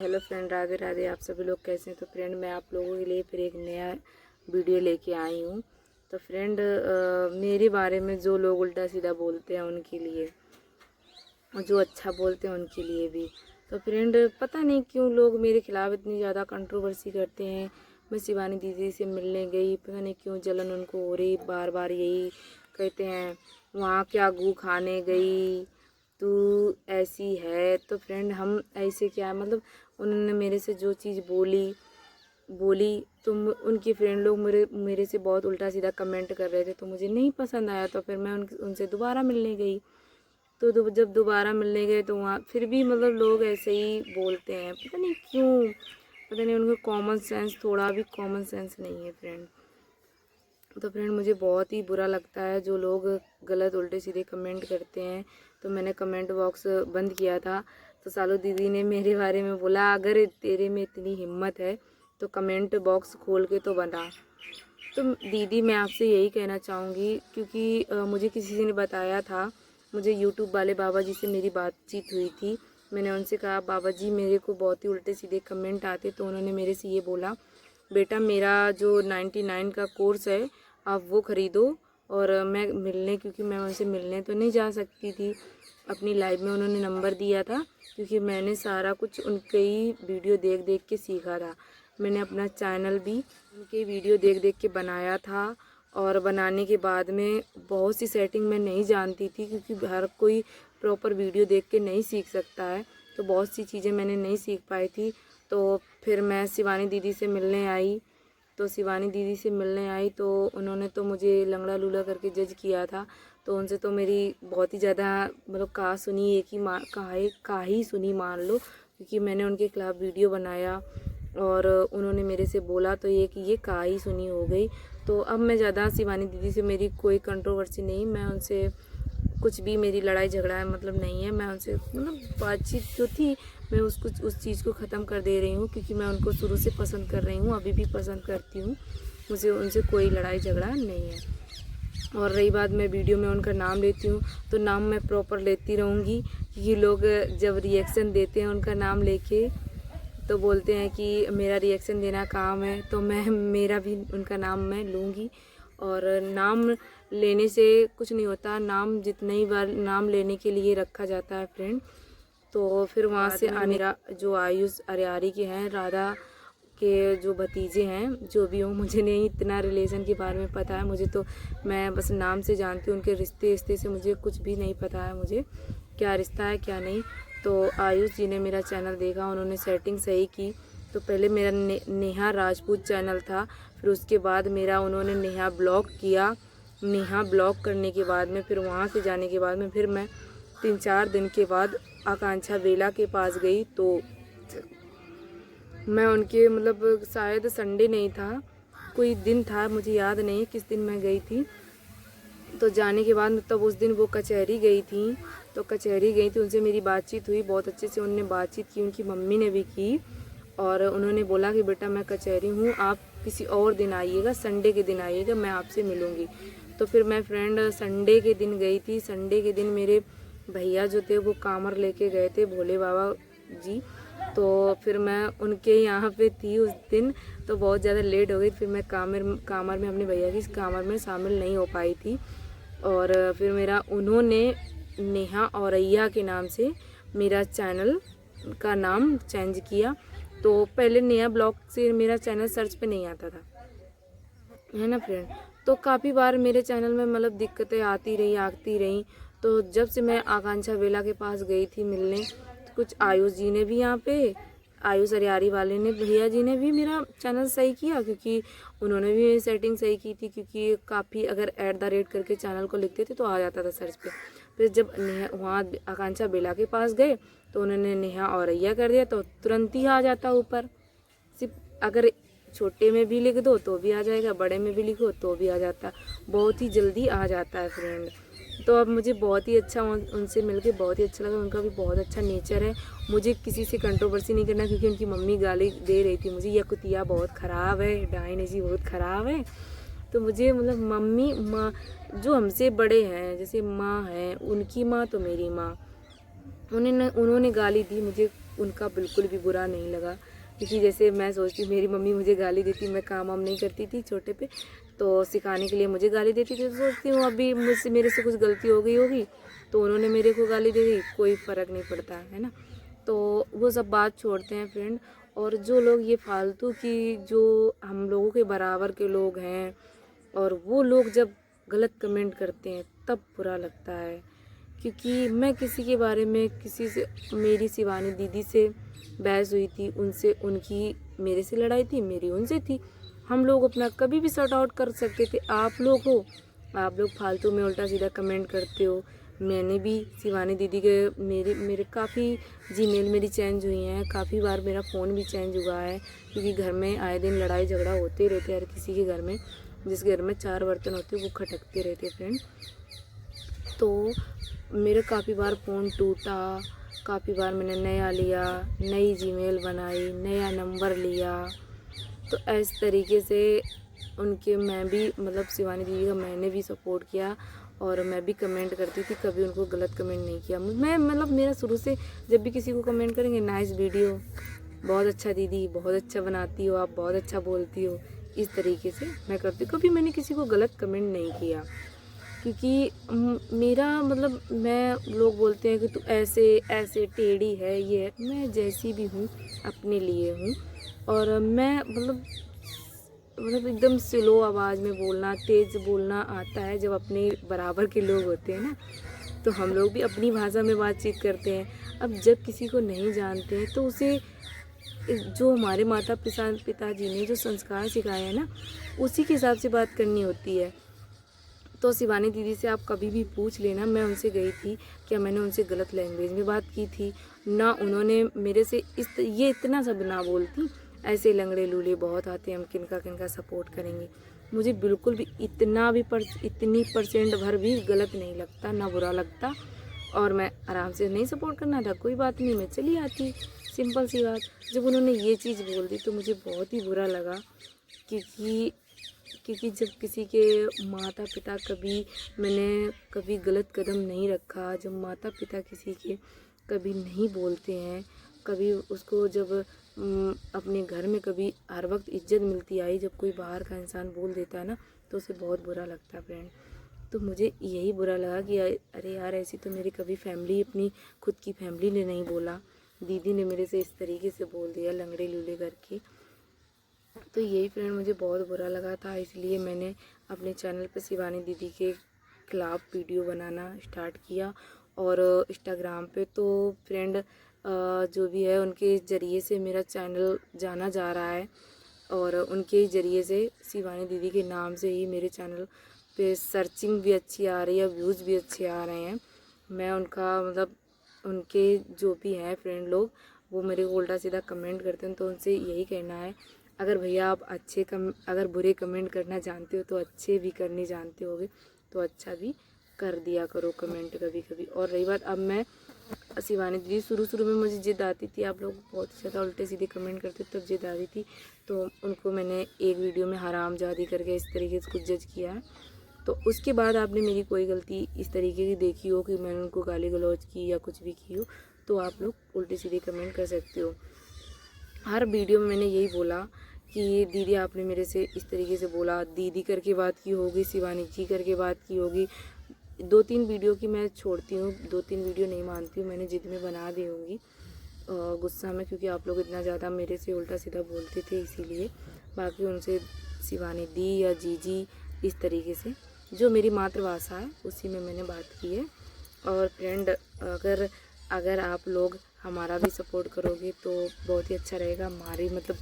Hello friend, Radhe Radhe. आप सभी लोग कैसे हैं? तो फ्रेंड, मैं आप लोगों के लिए फिर एक नया वीडियो लेके आई हूँ। तो फ्रेंड, मेरे बारे में जो लोग उल्टा सीधा बोलते हैं उनके लिए, और जो अच्छा बोलते हैं उनके लिए भी। तो फ्रेंड, पता नहीं क्यों लोग मेरे खिलाफ़ इतनी ज़्यादा कंट्रोवर्सी करते हैं। मैं शिवानी दीदी से मिलने गई, पता नहीं क्यों जलन उनको हो रही, बार बार यही कहते हैं, वहाँ क्या गू खाने गई, तू ऐसी है। तो फ्रेंड, हम ऐसे क्या, मतलब उन्होंने मेरे से जो चीज़ बोली बोली तो उनके फ्रेंड लोग मेरे से बहुत उल्टा सीधा कमेंट कर रहे थे, तो मुझे नहीं पसंद आया। तो फिर मैं उनसे दोबारा मिलने गई। तो जब दोबारा मिलने गए तो वहाँ फिर भी मतलब लोग ऐसे ही बोलते हैं, पता नहीं क्यों, पता नहीं उनको कॉमन सेंस, थोड़ा भी कॉमन सेंस नहीं है फ्रेंड। तो फ्रेंड, मुझे बहुत ही बुरा लगता है जो लोग गलत उल्टे सीधे कमेंट करते हैं। तो मैंने कमेंट बॉक्स बंद किया था। तो सालू दीदी ने मेरे बारे में बोला, अगर तेरे में इतनी हिम्मत है तो कमेंट बॉक्स खोल के तो बता। तो दीदी, मैं आपसे यही कहना चाहूँगी, क्योंकि मुझे किसी ने बताया था, मुझे यूट्यूब वाले बाबा जी से मेरी बातचीत हुई थी। मैंने उनसे कहा, बाबा जी मेरे को बहुत ही उल्टे सीधे कमेंट आते। तो उन्होंने मेरे से ये बोला, बेटा मेरा जो 99 का कोर्स है आप वो ख़रीदो। और मैं मिलने, क्योंकि मैं उनसे मिलने तो नहीं जा सकती थी अपनी लाइफ में, उन्होंने नंबर दिया था, क्योंकि मैंने सारा कुछ उनके ही वीडियो देख देख के सीखा था। मैंने अपना चैनल भी उनके वीडियो देख देख के बनाया था। और बनाने के बाद में बहुत सी सेटिंग मैं नहीं जानती थी, क्योंकि हर कोई प्रॉपर वीडियो देख के नहीं सीख सकता है। तो बहुत सी चीज़ें मैंने नहीं सीख पाई थी। तो फिर मैं शिवानी दीदी से मिलने आई। तो उन्होंने तो मुझे लंगड़ा लूला करके जज किया था। तो उनसे तो मेरी बहुत ही ज़्यादा, मतलब कहा सुनी, एक ही कहा ही सुनी मान लो, क्योंकि मैंने उनके खिलाफ़ वीडियो बनाया और उन्होंने मेरे से बोला, तो ये कहा ही सुनी हो गई। तो अब मैं ज़्यादा शिवानी दीदी से मेरी कोई कंट्रोवर्सी नहीं, मैं उनसे कुछ भी मेरी लड़ाई झगड़ा मतलब नहीं है। मैं उनसे मतलब बातचीत जो थी, मैं उस चीज़ को ख़त्म कर दे रही हूँ, क्योंकि मैं उनको शुरू से पसंद कर रही हूँ, अभी भी पसंद करती हूँ। मुझे उनसे कोई लड़ाई झगड़ा नहीं है। और रही बात, मैं वीडियो में उनका नाम लेती हूँ तो नाम मैं प्रॉपर लेती रहूँगी, क्योंकि लोग जब रिएक्शन देते हैं उनका नाम लेके, तो बोलते हैं कि मेरा रिएक्शन देना काम है, तो मेरा भी उनका नाम मैं लूँगी। और नाम लेने से कुछ नहीं होता, नाम जितने ही बार नाम लेने के लिए रखा जाता है फ्रेंड। तो फिर वहाँ से मेरा जो आयुष अरियारी के हैं, राधा के जो भतीजे हैं, जो भी हो, मुझे नहीं इतना रिलेशन के बारे में पता है। मुझे तो, मैं बस नाम से जानती हूँ, उनके रिश्ते से मुझे कुछ भी नहीं पता है, मुझे क्या रिश्ता है क्या नहीं। तो आयुष जी ने मेरा चैनल देखा, उन्होंने सेटिंग सही की। तो पहले मेरा नेहा राजपूत चैनल था, फिर उसके बाद मेरा उन्होंने नेहा ब्लॉक किया। नेहा ब्लॉक करने के बाद में, फिर वहाँ से जाने के बाद में, फिर मैं 3-4 दिन के बाद आकांक्षा वेला के पास गई। तो मैं उनके, मतलब शायद संडे नहीं था, कोई दिन था, मुझे याद नहीं किस दिन मैं गई थी। तो जाने के बाद, तब उस दिन वो कचहरी गई थी। तो कचहरी गई थी, उनसे मेरी बातचीत हुई, बहुत अच्छे से उन्होंने बातचीत की, उनकी मम्मी ने भी की। और उन्होंने बोला कि बेटा मैं कचहरी हूँ, आप किसी और दिन आइएगा, संडे के दिन आइएगा, मैं आपसे मिलूँगी। तो फिर मैं फ्रेंड संडे के दिन गई थी। संडे के दिन मेरे भैया जो थे वो कामर लेके गए थे, भोले बाबा जी। तो फिर मैं उनके यहाँ पे थी उस दिन, तो बहुत ज़्यादा लेट हो गई। फिर मैं कामर में अपने भैया की कामर में शामिल नहीं हो पाई थी। और फिर मेरा उन्होंने नेहा औरैया के नाम से मेरा चैनल का नाम चेंज किया। तो पहले नेहा ब्लॉग से मेरा चैनल सर्च पे नहीं आता था, है ना फ्रेंड। तो काफ़ी बार मेरे चैनल में मतलब दिक्कतें आती रही। तो जब से मैं आकांक्षा वेला के पास गई थी मिलने, तो कुछ आयुष जी ने भी यहाँ पे, आयुष अरियारी वाले ने, भैया जी ने भी मेरा चैनल सही किया, क्योंकि उन्होंने भी मेरी सेटिंग सही की थी। क्योंकि काफ़ी, अगर @ करके चैनल को लिखते थे तो आ जाता था सर्च पे। फिर जब वहाँ आकांक्षा बेला के पास गए तो उन्होंने नेहा औरैया कर दिया, तो तुरंत ही आ जाता ऊपर। सिर्फ अगर छोटे में भी लिख दो तो भी आ जाएगा, बड़े में भी लिखो तो भी आ जाता, बहुत ही जल्दी आ जाता है फ्रेंड। तो अब मुझे बहुत ही अच्छा उनसे मिलके बहुत ही अच्छा लगा। उनका भी बहुत अच्छा नेचर है। मुझे किसी से कंट्रोवर्सी नहीं करना, क्योंकि उनकी मम्मी गाली दे रही थी मुझे, यह कुतिया बहुत ख़राब है, डायन जी बहुत ख़राब है। तो मुझे, मतलब मम्मी माँ जो हमसे बड़े हैं, जैसे माँ है, उनकी माँ तो मेरी माँ, उन्होंने गाली दी मुझे, उनका बिल्कुल भी बुरा नहीं लगा, क्योंकि जैसे मैं सोचती मेरी मम्मी मुझे गाली देती, मैं काम वाम नहीं करती थी छोटे पे, तो सिखाने के लिए मुझे गाली देती थी, तो सोचती हूँ अभी मुझसे मेरे से कुछ गलती हो गई होगी तो उन्होंने मेरे को गाली दे दी, कोई फ़र्क नहीं पड़ता है ना। तो वो सब बात छोड़ते हैं फ्रेंड। और जो लोग ये फालतू की जो हम लोगों के बराबर के लोग हैं और वो लोग जब गलत कमेंट करते हैं तब बुरा लगता है, क्योंकि मैं किसी के बारे में किसी से, मेरी शिवानी दीदी से बहस हुई थी, उनसे उनकी मेरे से लड़ाई थी, मेरी उनसे थी, हम लोग अपना कभी भी सॉर्ट आउट कर सकते थे। आप लोग हो, आप लोग फालतू में उल्टा सीधा कमेंट करते हो। मैंने भी शिवानी दीदी के मेरे काफ़ी जीमेल मेरी चेंज हुई हैं, काफ़ी बार मेरा फ़ोन भी चेंज हुआ है, क्योंकि घर में आए दिन लड़ाई झगड़ा होते रहते हैं हर किसी के घर में। जिस घर में 4 बर्तन होते वो खटकते रहते फ्रेंड। तो मेरे काफ़ी बार फ़ोन टूटा, काफ़ी बार मैंने नया लिया, नई जीमेल बनाई, नया नंबर लिया। तो इस तरीके से उनके मैं भी मतलब शिवानी दीदी का मैंने भी सपोर्ट किया और मैं भी कमेंट करती थी, कभी उनको गलत कमेंट नहीं किया। मैं मतलब मेरा शुरू से जब भी किसी को कमेंट करेंगे, नाइस वीडियो, बहुत अच्छा दीदी, बहुत अच्छा बनाती हो आप, बहुत अच्छा बोलती हो, इस तरीके से मैं करती हूँ। कभी मैंने किसी को गलत कमेंट नहीं किया, क्योंकि मेरा मतलब, मैं लोग बोलते हैं कि तू ऐसे ऐसे टेढ़ी है, ये है, मैं जैसी भी हूँ अपने लिए हूँ। और मैं मतलब एकदम स्लो आवाज़ में बोलना, तेज़ बोलना आता है जब अपने बराबर के लोग होते हैं ना, तो हम लोग भी अपनी भाषा में बातचीत करते हैं। अब जब किसी को नहीं जानते हैं तो उसे जो हमारे माता पिताजी ने जो संस्कार सिखाए हैं ना, उसी के हिसाब से बात करनी होती है। तो शिवानी दीदी से आप कभी भी पूछ लेना, मैं उनसे गई थी, क्या मैंने उनसे गलत लैंग्वेज में बात की थी? ना उन्होंने मेरे से ये इतना सब ना बोलती, ऐसे लंगड़े लूले बहुत आते हैं, हम किनका किनका सपोर्ट करेंगे। मुझे बिल्कुल भी इतनी परसेंट भर भी गलत नहीं लगता, ना बुरा लगता। और मैं आराम से नहीं सपोर्ट करना था, कोई बात नहीं, मैं चली आती, सिंपल सी बात। जब उन्होंने ये चीज़ बोल दी तो मुझे बहुत ही बुरा लगा, क्योंकि क्योंकि जब किसी के माता पिता मैंने कभी गलत कदम नहीं रखा, जब माता पिता किसी के कभी नहीं बोलते हैं, कभी उसको जब अपने घर में कभी हर वक्त इज्जत मिलती आई, जब कोई बाहर का इंसान बोल देता है ना तो उसे बहुत बुरा लगता है फ्रेंड। तो मुझे यही बुरा लगा कि अरे यार, ऐसी तो मेरी कभी फैमिली, अपनी खुद की फैमिली ने नहीं बोला, दीदी ने मेरे से इस तरीके से बोल दिया लंगड़े लूले करके। तो यही फ्रेंड मुझे बहुत बुरा लगा था, इसलिए मैंने अपने चैनल पर शिवानी दीदी के खिलाफ वीडियो बनाना स्टार्ट किया। और इंस्टाग्राम पे तो फ्रेंड जो भी है उनके ज़रिए से मेरा चैनल जाना जा रहा है, और उनके ज़रिए से शिवानी दीदी के नाम से ही मेरे चैनल पे सर्चिंग भी अच्छी आ रही है, व्यूज़ भी अच्छे आ रहे हैं। मैं उनका मतलब, उनके जो भी हैं फ्रेंड लोग, वो मेरे को उल्टा सीधा कमेंट करते हैं, तो उनसे यही कहना है, अगर भैया आप अगर बुरे कमेंट करना जानते हो तो अच्छे भी करने जानते होगे, तो अच्छा भी कर दिया करो कमेंट कभी कभी। और रही बात, अब मैं शिवानी दीदी, शुरू में मुझे जिद आती थी, आप लोग बहुत ज़्यादा उल्टे सीधे कमेंट करते तब जिद आती थी, तो उनको मैंने एक वीडियो में हरामजादी करके इस तरीके से कुछ जज किया है। तो उसके बाद आपने मेरी कोई गलती इस तरीके की देखी हो कि मैंने उनको गाली गलौज की या कुछ भी की हो, तो आप लोग उल्टे सीधे कमेंट कर सकते हो। हर वीडियो में मैंने यही बोला कि दीदी आपने मेरे से इस तरीके से बोला, दीदी करके बात की होगी, शिवानी जी करके बात की होगी। 2-3 वीडियो की मैं छोड़ती हूँ, 2-3 वीडियो नहीं मानती हूँ, मैंने जिद में बना दी होंगी गुस्सा में, क्योंकि आप लोग इतना ज़्यादा मेरे से उल्टा सीधा बोलते थे इसीलिए। बाकी उनसे शिवानी दी या जीजी, इस तरीके से जो मेरी मातृभाषा है उसी में मैंने बात की है। और फ्रेंड, अगर अगर आप लोग हमारा भी सपोर्ट करोगे तो बहुत ही अच्छा रहेगा। हमारी मतलब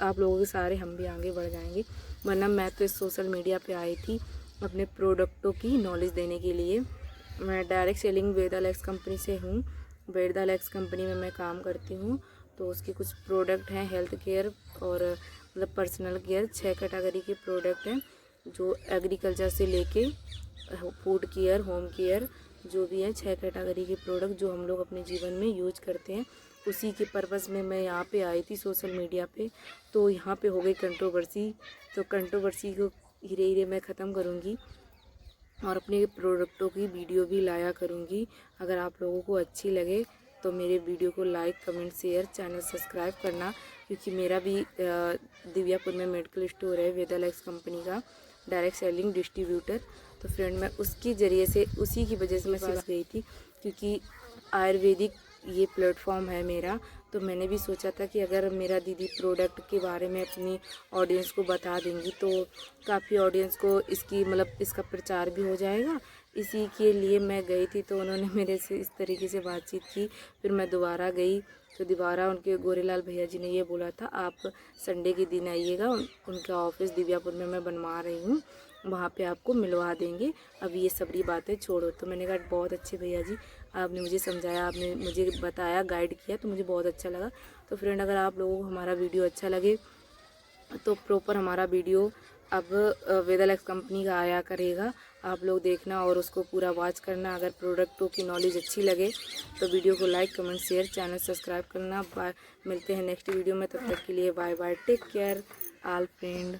आप लोगों के सहारे हम भी आगे बढ़ जाएंगे। वरना मैं तो इस सोशल मीडिया पे आई थी अपने प्रोडक्टों की नॉलेज देने के लिए। मैं डायरेक्ट सेलिंग वेदा लैक्स कंपनी से हूँ, वेदा लैक्स कंपनी में मैं काम करती हूँ। तो उसके कुछ प्रोडक्ट हैं, हेल्थ केयर और मतलब पर्सनल केयर, 6 कैटेगरी के प्रोडक्ट हैं, जो एग्रीकल्चर से लेके फूड केयर, होम केयर, जो भी है 6 कैटेगरी के प्रोडक्ट जो हम लोग अपने जीवन में यूज करते हैं, उसी के पर्पज़ में मैं यहाँ पे आई थी सोशल मीडिया पे। तो यहाँ पे हो गई कंट्रोवर्सी, तो कंट्रोवर्सी को धीरे धीरे मैं ख़त्म करूँगी और अपने प्रोडक्टों की वीडियो भी लाया करूँगी। अगर आप लोगों को अच्छी लगे तो मेरे वीडियो को like comment share channel subscribe करना, क्योंकि मेरा भी दिव्यापुर में मेडिकल स्टोर है वेदालेक्स कंपनी का, डायरेक्ट सेलिंग डिस्ट्रीब्यूटर। तो फ्रेंड मैं उसकी ज़रिए से उसी की वजह से मैं सिर्फ गई थी, क्योंकि आयुर्वेदिक ये प्लेटफॉर्म है मेरा। तो मैंने भी सोचा था कि अगर मेरा दीदी प्रोडक्ट के बारे में अपनी ऑडियंस को बता देंगी तो काफ़ी ऑडियंस को इसकी मतलब इसका प्रचार भी हो जाएगा। इसी के लिए मैं गई थी, तो उन्होंने मेरे से इस तरीके से बातचीत की। फिर मैं दोबारा गई तो दोबारा उनके गोरेलाल भैया जी ने ये बोला था आप संडे के दिन आइएगा, उनका ऑफिस दिव्यापुर में मैं बनवा रही हूँ, वहाँ पे आपको मिलवा देंगे, अब ये सबरी बातें छोड़ो। तो मैंने कहा बहुत अच्छे भैया जी, आपने मुझे समझाया, आपने मुझे बताया, गाइड किया, तो मुझे बहुत अच्छा लगा। तो फ्रेंड अगर आप लोगों को हमारा वीडियो अच्छा लगे तो प्रॉपर हमारा वीडियो अब वेदालेक्स कंपनी का आया करेगा, आप लोग देखना और उसको पूरा वॉच करना। अगर प्रोडक्टों की नॉलेज अच्छी लगे तो वीडियो को like comment share channel subscribe करना। बाय, मिलते हैं नेक्स्ट वीडियो में, तब तक के लिए bye bye, take care all friend.